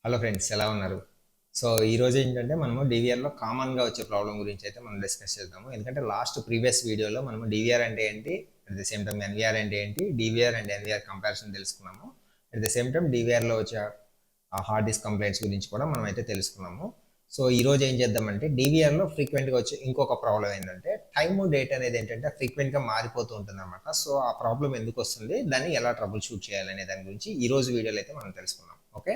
Hello friends, ఎలా ఉన్నారు? So ఈరోజు ఏంటంటే మనము డివిఆర్లో కామన్గా వచ్చే ప్రాబ్లం గురించి అయితే మనం డిస్కస్ చేద్దాము. ఎందుకంటే ప్రీవియస్ వీడియోలో మనము డివిఆర్ అంటే ఏంటి, at the same time NVR అంటే ఏంటి, డివిఆర్ అండ్ ఎన్విఆర్ కంపారిజన్ తెలుసుకున్నాము. అట్ ద సేమ్ టైం డివిఆర్లో వచ్చే హార్డ్ డిస్క్ కంప్లైంట్స్ గురించి కూడా మనం అయితే తెలుసుకున్నాము. సో ఈరోజు ఏం చేద్దామంటే డివిఆర్లో ఫ్రీక్వెంట్గా వచ్చే ఇంకొక ప్రాబ్లం ఏంటంటే టైము డేట్ అనేది ఏంటంటే ఫ్రీక్వెంట్గా మారిపోతూ ఉంటుంది అనమాట. సో ఆ ప్రాబ్లం ఎందుకు వస్తుంది, దాన్ని ఎలా ట్రబుల్ షూట్ చేయాలనే దాని గురించి ఈరోజు వీడియోలో అయితే మనం తెలుసుకున్నాం. ఓకే,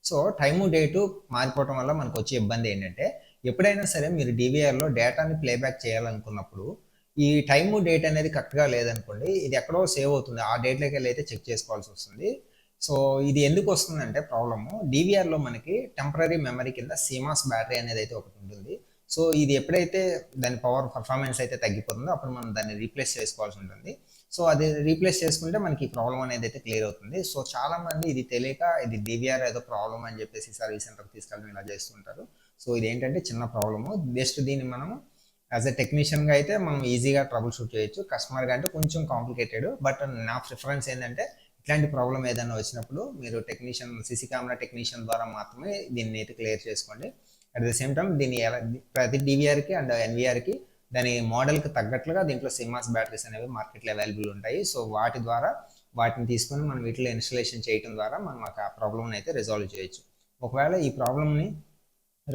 సో టైము డేటు మారిపోవటం వల్ల మనకు వచ్చే ఇబ్బంది ఏంటంటే ఎప్పుడైనా సరే మీరు డివిఆర్లో డేటాని ప్లేబ్యాక్ చేయాలనుకున్నప్పుడు ఈ టైము డేట్ అనేది కరెక్ట్గా లేదనుకోండి, ఇది ఎక్కడో సేవ్ అవుతుంది, ఆ డేట్లోకి వెళ్ళి అయితే చెక్ చేసుకోవాల్సి వస్తుంది. సో ఇది ఎందుకు వస్తుందంటే ప్రాబ్లము డివిఆర్లో మనకి టెంపరీ మెమరీ కింద సిమాస్ బ్యాటరీ అనేది అయితే ఒకటి ఉంటుంది. సో ఇది ఎప్పుడైతే దాని పర్ఫార్మెన్స్ అయితే తగ్గిపోతుందో అప్పుడు మనం దాన్ని రీప్లేస్ చేసుకోవాల్సి ఉంటుంది. సో అది రీప్లేస్ చేసుకుంటే మనకి ఈ ప్రాబ్లం అనేది అయితే క్లియర్ అవుతుంది. సో చాలా మంది ఇది తెలియక ఇది డివిఆర్ ఏదో ప్రాబ్లం అని చెప్పేసి సర్వీస్ సెంటర్కి తీసుకెళ్ళడం ఇలా చేస్తుంటారు. సో ఇది ఏంటంటే చిన్న ప్రాబ్లము, జస్ట్ దీన్ని మనం యాజ్ ఎ టెక్నీషియన్గా అయితే మనం ఈజీగా ట్రబుల్ షూట్ చేయొచ్చు. కస్టమర్గా అంటే కొంచెం కాంప్లికేటెడ్, బట్ నా ప్రిఫరెన్స్ ఏంటంటే ఇట్లాంటి ప్రాబ్లం ఏదైనా వచ్చినప్పుడు మీరు సీసీ కెమెరా టెక్నీషియన్ ద్వారా మాత్రమే దీన్ని అయితే క్లియర్ చేసుకోండి. అట్ ద సేమ్ టైం దీన్ని ప్రతి డివిఆర్కి అండ్ ఎన్విఆర్కి దాని మోడల్కి తగ్గట్లుగా దీంట్లో సిమాస్ బ్యాటరీస్ అనేవి మార్కెట్లో అవైలబుల్ ఉంటాయి. సో వాటిని తీసుకొని మనం వీటిలో ఇన్స్టలేషన్ చేయడం ద్వారా మనం ఆ ప్రాబ్లమ్ని అయితే రిజాల్వ్ చేయొచ్చు. ఒకవేళ ఈ ప్రాబ్లమ్ని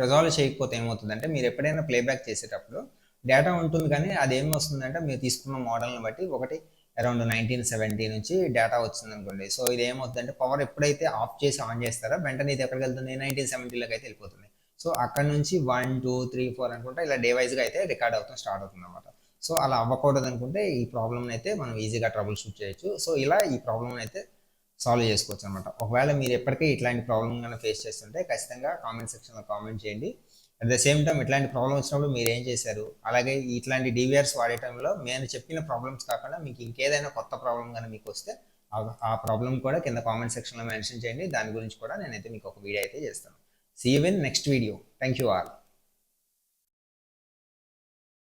రిజాల్వ్ చేయకపోతే ఏమవుతుందంటే మీరు ఎప్పుడైనా ప్లేబ్యాక్ చేసేటప్పుడు డేటా ఉంటుంది, కానీ అది ఏం వస్తుందంటే మీరు తీసుకున్న మోడల్ని బట్టి ఒకటి అరౌండ్ 1970 నుంచి డేటా వచ్చింది అనుకోండి. సో ఇది ఏమవుతుందంటే పవర్ ఎప్పుడైతే ఆఫ్ చేసి ఆన్ చేస్తారో వెంటనే ఇది ఎక్కడికి వెళ్తుంది, 1970లోకి అయితే వెళ్ళిపోతుంది. సో అక్కడ నుంచి 1, 2, 3, 4 అనుకుంటే ఇలా డే వైజ్గా అయితే రికార్డ్ అవుతాం స్టార్ట్ అవుతుంది అనమాట. సో అలా అవ్వకూడదు అనుకుంటే ఈ ప్రాబ్లమ్ని అయితే మనం ఈజీగా ట్రబుల్ షూట్ చేయొచ్చు. సో ఇలా ఈ ప్రాబ్లమ్ని అయితే సాల్వ్ చేసుకోవచ్చు అనమాట. ఒకవేళ మీరు ఎప్పటికీ ఇట్లాంటి ప్రాబ్లమ్ కన్నా ఫేస్ చేస్తుంటే ఖచ్చితంగా కామెంట్ సెక్షన్లో కామెంట్ చేయండి. అట్ ద సేమ్ టైం ఇట్లాంటి ప్రాబ్లమ్ వచ్చినప్పుడు మీరు ఏం చేశారు, అలాగే ఇట్లాంటి డివిఆర్స్ వాడే టైంలో నేను చెప్పిన ప్రాబ్లమ్స్ కాకుండా మీకు ఇంకేదైనా కొత్త ప్రాబ్లం కానీ మీకు వస్తే ఆ ప్రాబ్లం కూడా కింద కామెంట్ సెక్షన్లో మెన్షన్ చేయండి. దాని గురించి కూడా నేనైతే మీకు ఒక వీడియో అయితే చేస్తాను. See you in next video. Thank you all.